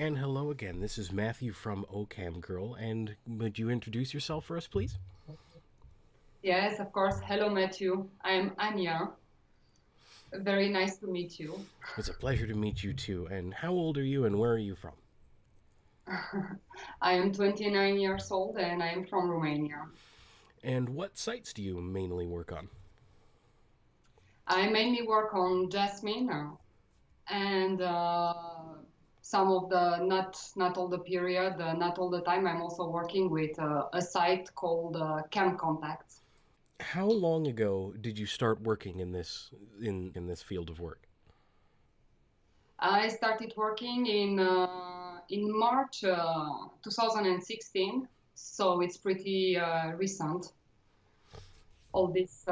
And hello again. This is Matthew from Camgirl, and would you introduce yourself for us, please? Yes, of course. Hello, Matthew. I am Anja. Very nice to meet you. It's a pleasure to meet you too. And how old are you, and where are you from? I am 29 years old and I am from Romania. And what sites do you mainly work on? I mainly work on Jasmine and some of the not all the period, not all the time. I'm also working with a site called Cam Contacts. How long ago did you start working in this field of work? I started working in March 2016, so it's pretty recent. All this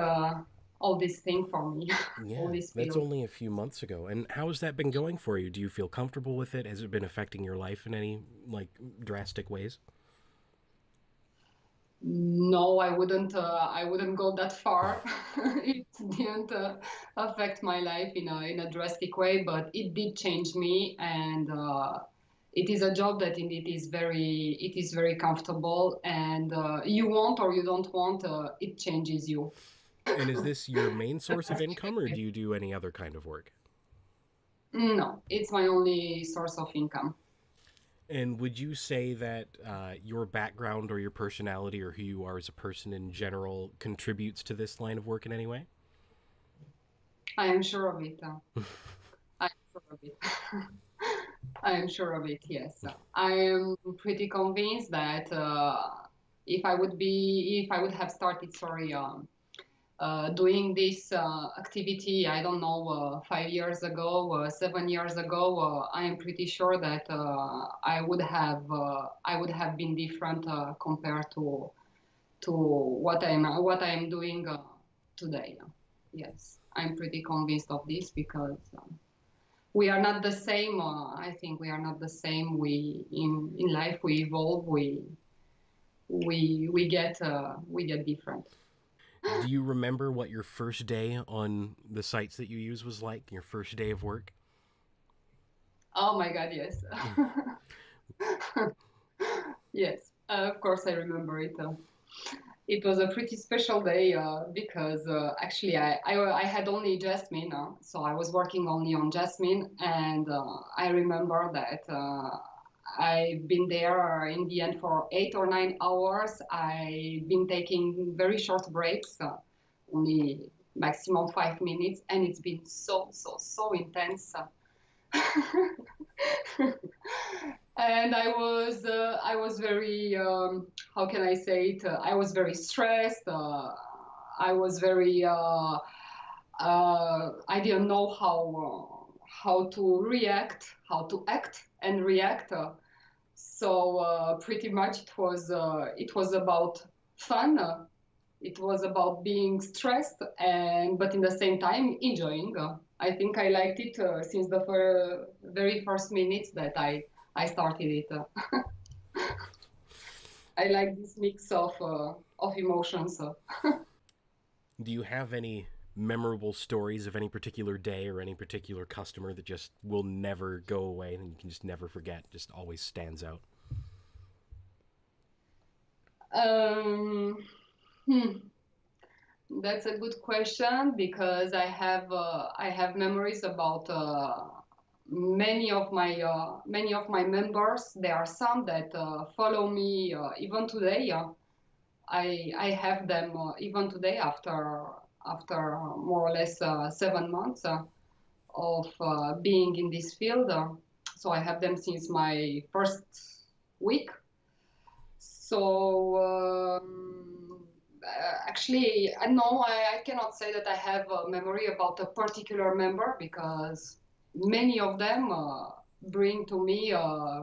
all this thing for me, all Yeah, this that's field. only a few months ago. And how has that been going for you? Do you feel comfortable with it? Has it been affecting your life in any drastic ways? No, I wouldn't go that far. It didn't affect my life in a drastic way, but it did change me, and it is a job that indeed it is very comfortable, and you want or you don't want, it changes you. And is this your main source of income, or do you do any other kind of work? No, it's my only source of income. And would you say that your background or your personality or who you are as a person in general contributes to this line of work in any way? I am sure of it. I am sure of it. I am sure of it, yes. I am pretty convinced that if I would have started, sorry, doing this activity, I don't know, 5 years ago, 7 years ago, I am pretty sure that I would have been different compared to what I am doing today. Yes, I'm pretty convinced of this because we are not the same. I think we are not the same. We in life we evolve. We get different. Do you remember what your first day on the sites that you use was like? Your first day of work? Oh my God, yes. Yes, of course I remember it. It was a pretty special day because actually I had only Jasmine, so I was working only on Jasmine, and I remember that I've been there in the end for 8 or 9 hours. I've been taking very short breaks, only maximum 5 minutes, and it's been so intense. And I was very how can I say it? I was very stressed. I was very I didn't know how to react, how to act and react. So pretty much it was about fun. It was about being stressed and but in the same time enjoying. I think I liked it since the very first minutes that I started it. I like this mix of emotions. Do you have any memorable stories of any particular day or any particular customer that just will never go away and you can just never forget, just always stands out? Um, hmm, that's a good question because I have memories about many of my members. There are some that follow me even today. I have them even today after more or less 7 months of being in this field. So I have them since my first week. So actually, no, I cannot say that I have a memory about a particular member because many of them bring to me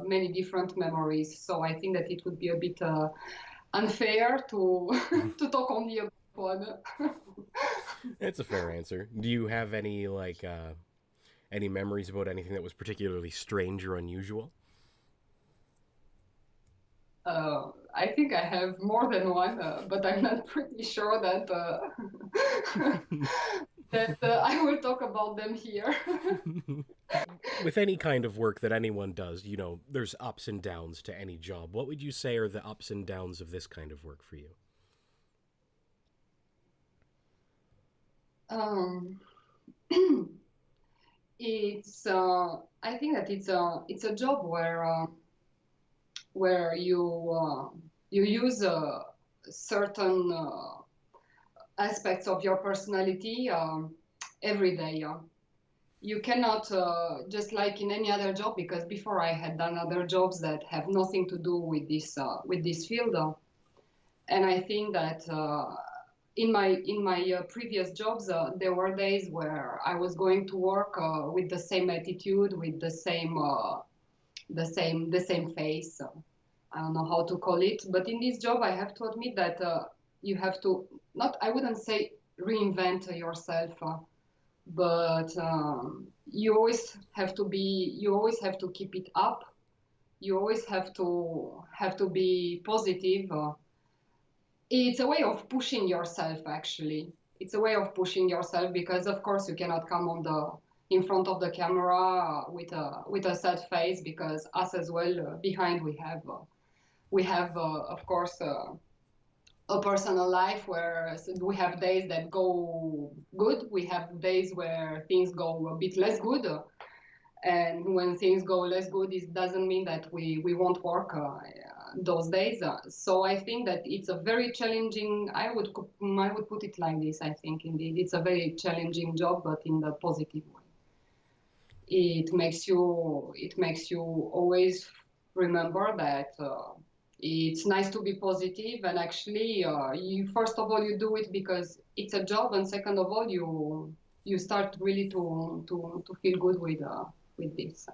many different memories. So I think that it would be a bit unfair to to talk only about one. It's a fair answer. Do you have any memories about anything that was particularly strange or unusual? I think I have more than one, but I'm not pretty sure that that I will talk about them here. With any kind of work that anyone does, there's ups and downs to any job. What would you say are the ups and downs of this kind of work for you? Um, I think that it's a job where you use certain aspects of your personality every day. You cannot just like in any other job, because before I had done other jobs that have nothing to do with this field, and I think that in my previous jobs there were days where I was going to work with the same attitude, with the same face. I don't know how to call it, but in this job, I have to admit that you have to not, I wouldn't say reinvent yourself, but you always have to keep it up. You always have to be positive. It's a way of pushing yourself, actually. It's a way of pushing yourself because, of course, you cannot come in front of the camera with a sad face, because us as well behind we have of course a personal life where we have days that go good, we have days where things go a bit less good, and when things go less good, it doesn't mean that we won't work those days. So I think that it's a very challenging. I would put it like this. I think indeed it's a very challenging job, but in the positive way. It makes you always remember that it's nice to be positive, and actually you first of all you do it because it's a job, and second of all you start really to feel good with this.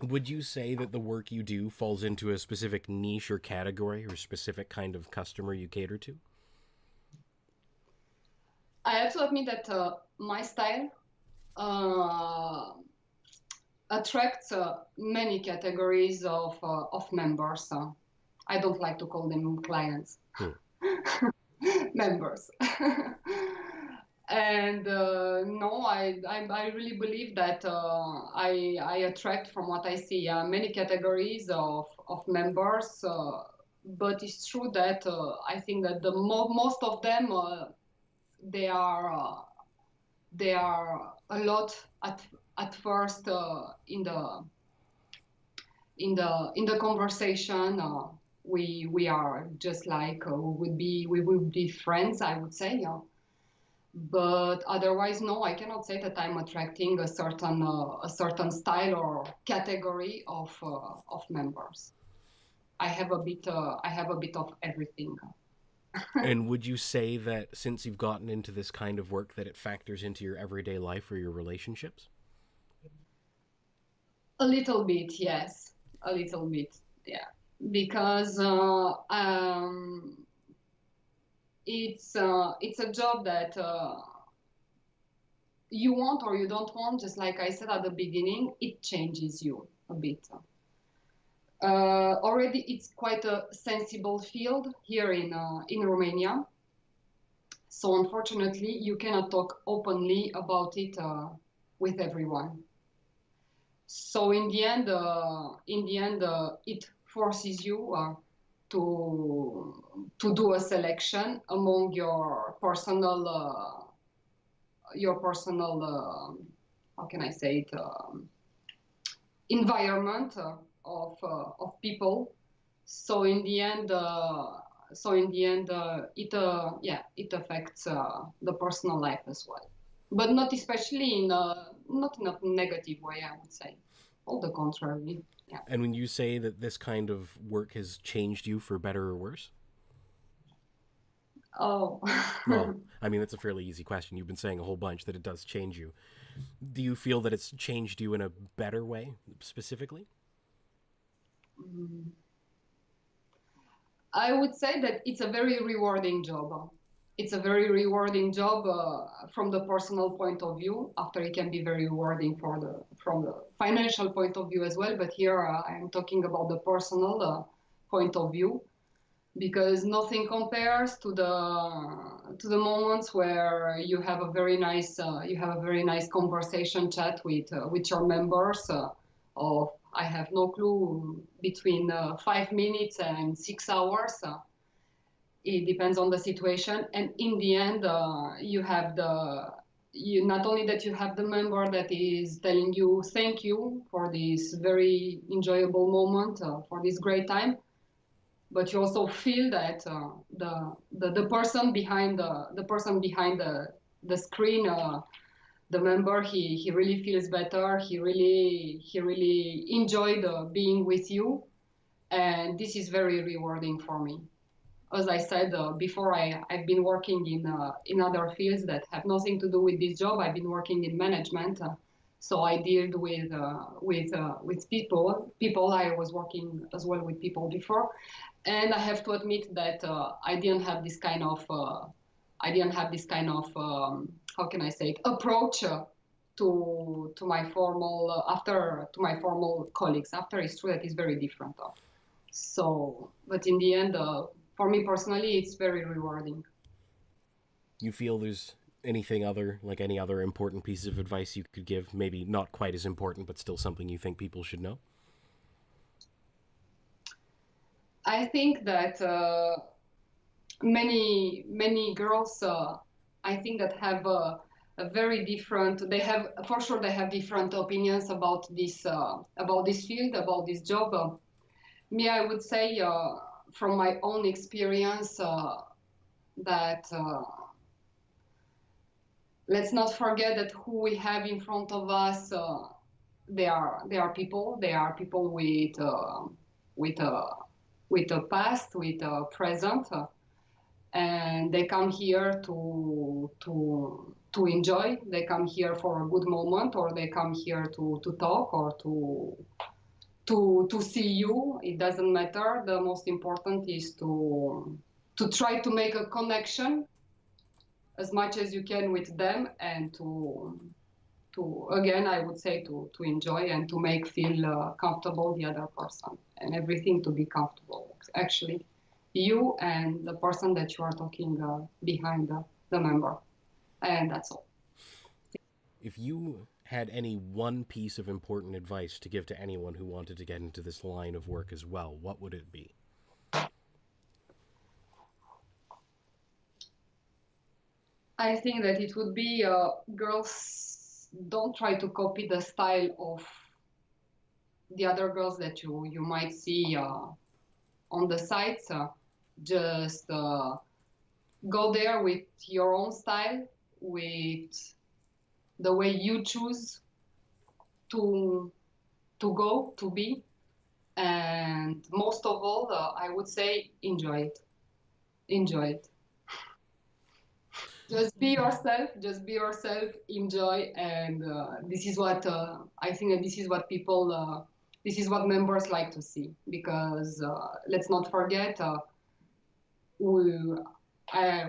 Would you say that the work you do falls into a specific niche or category or specific kind of customer you cater to? I have to admit that my style uh, attracts many categories of members. I don't like to call them clients. Hmm. Members. And no, I really believe that I attract, from what I see, many categories of members. But it's true that I think that most of them they are they are a lot at first in the conversation. We are just like we would be friends, I would say. But otherwise, no, I cannot say that I'm attracting a certain style or category of members. I have a bit of everything. And would you say that since you've gotten into this kind of work that it factors into your everyday life or your relationships? A little bit, yes, a little bit, yeah, because it's a job that you want or you don't want. Just like I said at the beginning, it changes you a bit. Already, it's quite a sensible field here in Romania. So unfortunately, you cannot talk openly about it with everyone. So in the end, it forces you to do a selection among your personal how can I say it, environment of people. So in the end, it affects the personal life as well, but not especially not in a negative way, I would say. All the contrary. Yeah. And when you say that this kind of work has changed you for better or worse? Oh. Well, I mean, that's a fairly easy question. You've been saying a whole bunch that it does change you. Do you feel that it's changed you in a better way, specifically? Mm. I would say that it's a very rewarding job. It's a very rewarding job from the personal point of view. After, it can be very rewarding from the financial point of view as well. But here I am talking about the personal point of view. because nothing compares to the moments where you have a very nice conversation chat with your members of I have no clue between 5 minutes and 6 hours. It depends on the situation, and in the end, you not only that you have the member that is telling you thank you for this very enjoyable moment, for this great time, but you also feel that the person behind the screen, the member, he really feels better. He really enjoyed being with you, and this is very rewarding for me. As I said before, I've been working in other fields that have nothing to do with this job. I've been working in management, so I dealt with people. People, I was working as well with people before, and I have to admit that I didn't have this kind of how can I say it, approach to my formal after to my formal colleagues. After, it's true that it's very different. So, but in the end, for me personally, it's very rewarding. You feel there's anything other, like any other important piece of advice you could give? Maybe not quite as important, but still something you think people should know? I think that many girls, I think that have a very different. They have for sure they have different opinions about this field, about this job. Me, I would say from my own experience that. Let's not forget that who we have in front of us. They are people. They are people with a with a past, with a present, and they come here to enjoy. They come here for a good moment, or they come here to talk or to see you. It doesn't matter. The most important is to try to make a connection as much as you can with them, and to again, I would say, to enjoy and to make feel comfortable the other person, and everything to be comfortable, actually, you and the person that you are talking behind the member, and that's all. If you had any one piece of important advice to give to anyone who wanted to get into this line of work as well, what would it be? I think that it would be girls, don't try to copy the style of the other girls that you might see on the sites. Just go there with your own style, with the way you choose to go to be, and most of all, I would say enjoy it. Enjoy it. Just be yourself. Just be yourself. Enjoy, and this is what I think that this is what people. This is what members like to see, because let's not forget we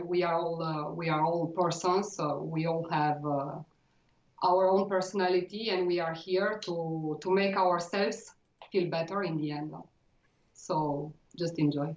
we are all persons. We all have our own personality, and we are here to make ourselves feel better in the end. So just enjoy.